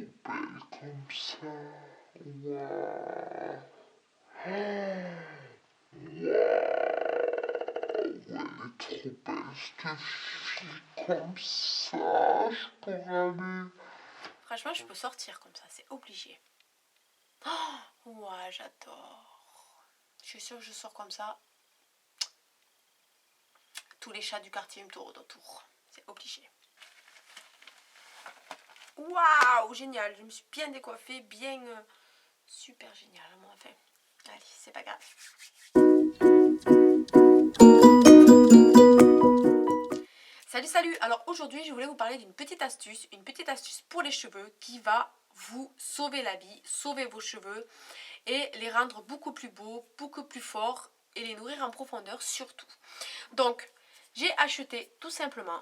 belle comme ça. Waouh. Elle est trop belle, cette fille comme ça. Je pourrais aller. Franchement, je peux sortir comme ça, c'est obligé. Oh, ouais, j'adore. Je suis sûre que je sors comme ça. Tous les chats du quartier me tournent autour. C'est obligé. Waouh, génial. Je me suis bien décoiffée, bien... super génial, moi, enfin. Allez, c'est pas grave. Salut, salut. Alors aujourd'hui, je voulais vous parler d'une petite astuce pour les cheveux qui va vous sauver la vie, sauver vos cheveux et les rendre beaucoup plus beaux, beaucoup plus forts et les nourrir en profondeur surtout. Donc, j'ai acheté tout simplement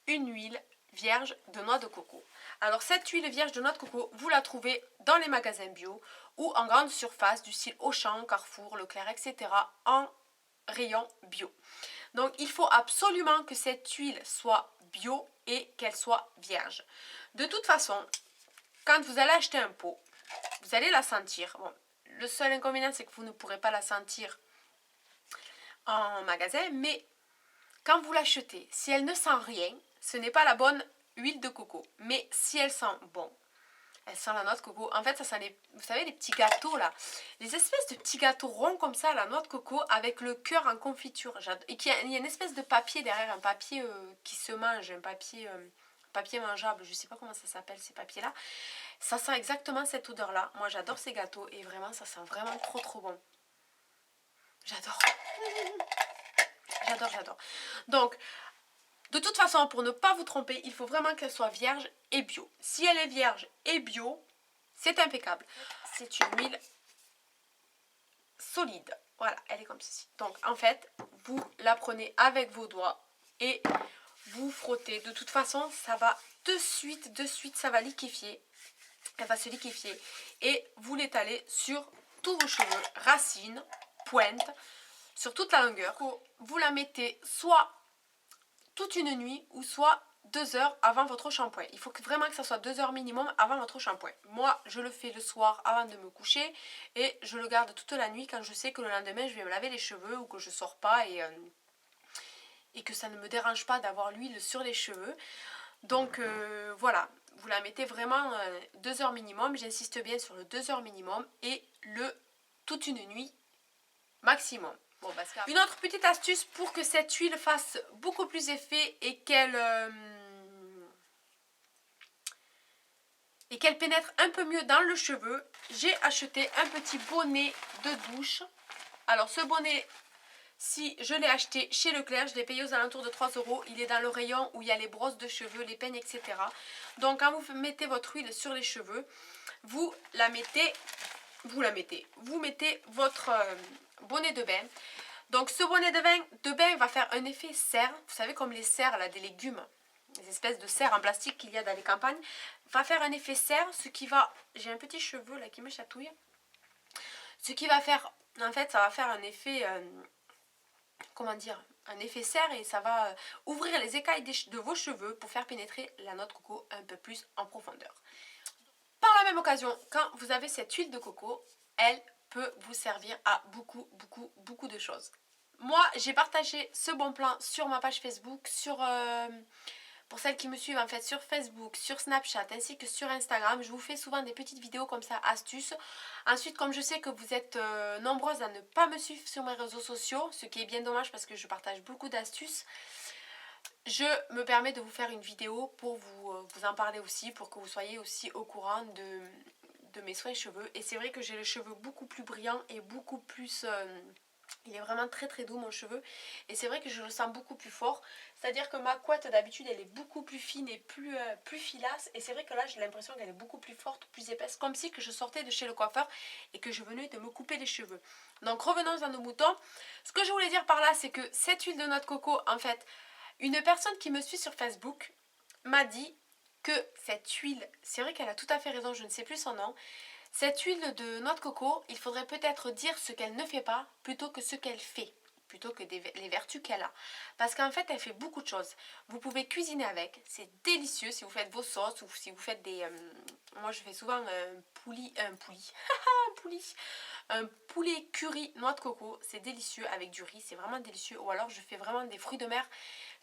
une huile vierge de noix de coco. Alors cette huile vierge de noix de coco, vous la trouvez dans les magasins bio ou en grande surface du style Auchan, Carrefour, Leclerc, etc. en rayon bio. Donc il faut absolument que cette huile soit bio et qu'elle soit vierge. De toute façon, quand vous allez acheter un pot, vous allez la sentir. Bon, le seul inconvénient, c'est que vous ne pourrez pas la sentir en magasin, mais quand vous l'achetez, si elle ne sent rien, ce n'est pas la bonne huile de coco. Mais si elle sent bon, elle sent la noix de coco. En fait, ça sent les, vous savez, les petits gâteaux là. Les espèces de petits gâteaux ronds comme ça, la noix de coco, avec le cœur en confiture. Et il y a une espèce de papier derrière, un papier qui se mange, un papier mangeable. Je ne sais pas comment ça s'appelle ces papiers-là. Ça sent exactement cette odeur-là. Moi, j'adore ces gâteaux et vraiment, ça sent vraiment trop trop bon. J'adore. J'adore, j'adore. Donc, de toute façon, pour ne pas vous tromper, il faut vraiment qu'elle soit vierge et bio. Si elle est vierge et bio, c'est impeccable. C'est une huile solide. Voilà, elle est comme ceci. Donc, en fait, vous la prenez avec vos doigts et vous frottez. De toute façon, ça va de suite, ça va liquéfier. Elle va se liquéfier. Et vous l'étalez sur tous vos cheveux, racines, pointes, sur toute la longueur. Vous la mettez soit toute une nuit ou soit 2 heures avant votre shampoing. Il faut vraiment que ça soit 2 heures minimum avant votre shampoing. Moi, je le fais le soir avant de me coucher et je le garde toute la nuit quand je sais que le lendemain, je vais me laver les cheveux ou que je sors pas et que ça ne me dérange pas d'avoir l'huile sur les cheveux. Donc voilà, vous la mettez vraiment 2 heures minimum. J'insiste bien sur le 2 heures minimum et le toute une nuit maximum. Bon, une autre petite astuce pour que cette huile fasse beaucoup plus effet et qu'elle pénètre un peu mieux dans le cheveu, j'ai acheté un petit bonnet de douche. Alors ce bonnet, si je l'ai acheté chez Leclerc, je l'ai payé aux alentours de 3 €. Il est dans le rayon où il y a les brosses de cheveux, les peignes, etc. Donc quand vous mettez votre huile sur les cheveux, vous mettez votre bonnet de bain. Donc ce bonnet de bain va faire un effet serre, vous savez comme les serres là, des légumes, les espèces de serres en plastique qu'il y a dans les campagnes, va faire un effet serre, ce qui va, j'ai un petit cheveu là qui me chatouille, ce qui va faire, en fait ça va faire un effet, comment dire, un effet serre et ça va ouvrir les écailles de vos cheveux pour faire pénétrer la noix de coco un peu plus en profondeur. Par la même occasion, quand vous avez cette huile de coco, elle peut vous servir à beaucoup de choses. Moi, j'ai partagé ce bon plan sur ma page Facebook, pour celles qui me suivent en fait sur Facebook, sur Snapchat ainsi que sur Instagram. Je vous fais souvent des petites vidéos comme ça, astuces. Ensuite, comme je sais que vous êtes nombreuses à ne pas me suivre sur mes réseaux sociaux, ce qui est bien dommage parce que je partage beaucoup d'astuces, je me permets de vous faire une vidéo pour vous en parler aussi, pour que vous soyez aussi au courant de mes soins cheveux. Et c'est vrai que j'ai les cheveux beaucoup plus brillants et beaucoup plus... il est vraiment très très doux mon cheveu. Et c'est vrai que je le sens beaucoup plus fort. C'est-à-dire que ma couette d'habitude elle est beaucoup plus fine et plus filasse. Et c'est vrai que là j'ai l'impression qu'elle est beaucoup plus forte, plus épaisse. Comme si que je sortais de chez le coiffeur et que je venais de me couper les cheveux. Donc revenons à nos moutons. Ce que je voulais dire par là, c'est que cette huile de noix de coco, en fait... Une personne qui me suit sur Facebook m'a dit que cette huile, c'est vrai qu'elle a tout à fait raison, je ne sais plus son nom, cette huile de noix de coco, il faudrait peut-être dire ce qu'elle ne fait pas plutôt que ce qu'elle fait. plutôt que les vertus qu'elle a. Parce qu'en fait, elle fait beaucoup de choses. Vous pouvez cuisiner avec, c'est délicieux si vous faites vos sauces ou si vous faites des... moi, je fais souvent un poulet curry noix de coco, c'est délicieux avec du riz, c'est vraiment délicieux. Ou alors, je fais vraiment des fruits de mer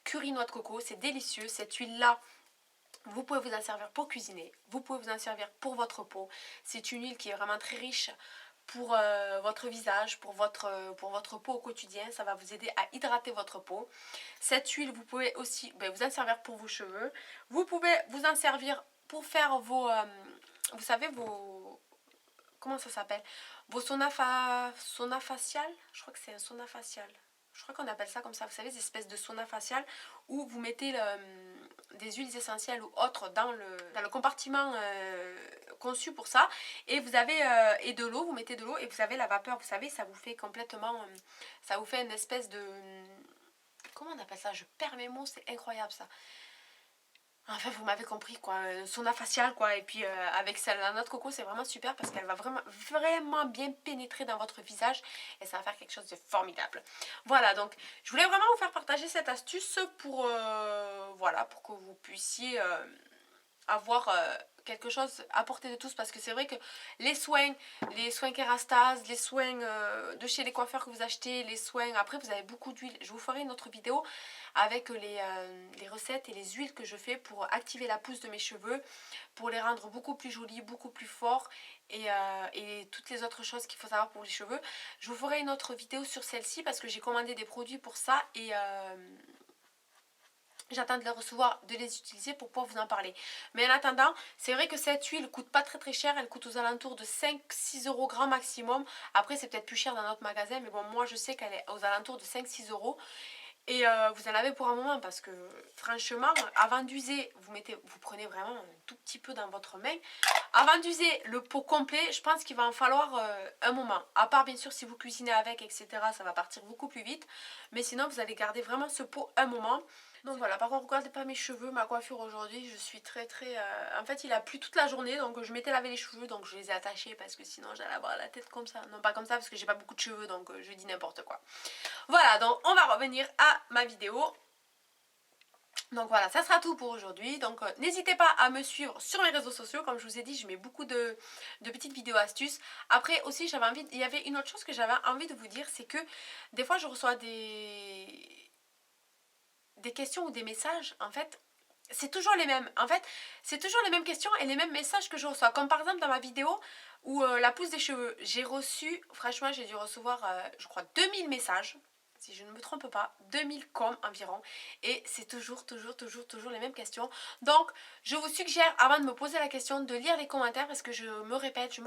curry noix de coco, c'est délicieux. Cette huile-là, vous pouvez vous en servir pour cuisiner, vous pouvez vous en servir pour votre peau. C'est une huile qui est vraiment très riche pour votre visage, pour votre peau au quotidien. Ça va vous aider à hydrater votre peau. Cette huile, vous pouvez aussi vous en servir pour vos cheveux. Vous pouvez vous en servir pour faire vos... vous savez, vos... Comment ça s'appelle? Vos saunas facial. Je crois que c'est un sauna facial. Je crois qu'on appelle ça comme ça. Vous savez, des espèces de sauna facial où vous mettez des huiles essentielles ou autres dans le compartiment conçu pour ça. Et vous avez et de l'eau, vous mettez de l'eau et vous avez la vapeur. Vous savez, ça vous fait complètement... ça vous fait une espèce de... Comment on appelle ça? Je perds mes mots, c'est incroyable ça. Enfin, vous m'avez compris, quoi. Sauna facial, quoi. Et puis, avec la noix de coco, c'est vraiment super parce qu'elle va vraiment, vraiment bien pénétrer dans votre visage et ça va faire quelque chose de formidable. Voilà, donc, je voulais vraiment vous faire partager cette astuce pour, voilà, pour que vous puissiez avoir quelque chose à portée de tous, parce que c'est vrai que les soins Kérastase, les soins de chez les coiffeurs que vous achetez, les soins, après vous avez beaucoup d'huile. Je vous ferai une autre vidéo avec les recettes et les huiles que je fais pour activer la pousse de mes cheveux, pour les rendre beaucoup plus jolis, beaucoup plus forts et toutes les autres choses qu'il faut savoir pour les cheveux. Je vous ferai une autre vidéo sur celle-ci parce que j'ai commandé des produits pour ça et... j'attends de les recevoir, de les utiliser pour pouvoir vous en parler. Mais en attendant, c'est vrai que cette huile coûte pas très cher. Elle coûte aux alentours de 5-6 € grand maximum. Après, c'est peut-être plus cher dans notre magasin. Mais bon, moi, je sais qu'elle est aux alentours de 5-6 €. Et vous en avez pour un moment parce que franchement, avant d'user, vous prenez vraiment un tout petit peu dans votre main. Avant d'user le pot complet, je pense qu'il va en falloir un moment. À part bien sûr si vous cuisinez avec, etc. ça va partir beaucoup plus vite. Mais sinon, vous allez garder vraiment ce pot un moment. Donc voilà, par contre, regardez pas mes cheveux, ma coiffure aujourd'hui, je suis très... En fait, il a plu toute la journée, donc je m'étais lavé les cheveux, donc je les ai attachés parce que sinon j'allais avoir la tête comme ça. Non, pas comme ça parce que j'ai pas beaucoup de cheveux, donc je dis n'importe quoi. Voilà, donc on va revenir à ma vidéo. Donc voilà, ça sera tout pour aujourd'hui. Donc n'hésitez pas à me suivre sur mes réseaux sociaux. Comme je vous ai dit, je mets beaucoup de petites vidéos astuces. Après aussi, il y avait une autre chose que j'avais envie de vous dire, c'est que des fois je reçois des questions ou des messages, en fait, c'est toujours les mêmes. En fait, c'est toujours les mêmes questions et les mêmes messages que je reçois. Comme par exemple dans ma vidéo où la pousse des cheveux, j'ai reçu, franchement, j'ai dû recevoir, je crois, 2000 messages. Si je ne me trompe pas, 2000 com environ. Et c'est toujours les mêmes questions. Donc, je vous suggère, avant de me poser la question, de lire les commentaires parce que je me répète, je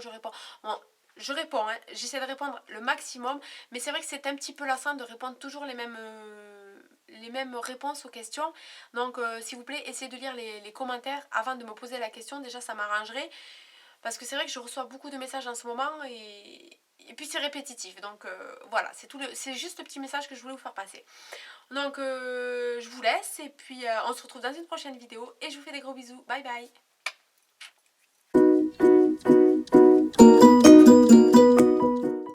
réponds. Bon, je réponds, hein. J'essaie de répondre le maximum. Mais c'est vrai que c'est un petit peu lassant de répondre toujours les mêmes réponses aux questions. Donc, s'il vous plaît, essayez de lire les commentaires avant de me poser la question. Déjà, ça m'arrangerait. Parce que c'est vrai que je reçois beaucoup de messages en ce moment et puis c'est répétitif. Donc voilà, c'est juste le petit message que je voulais vous faire passer. Donc je vous laisse et puis on se retrouve dans une prochaine vidéo et je vous fais des gros bisous. Bye bye.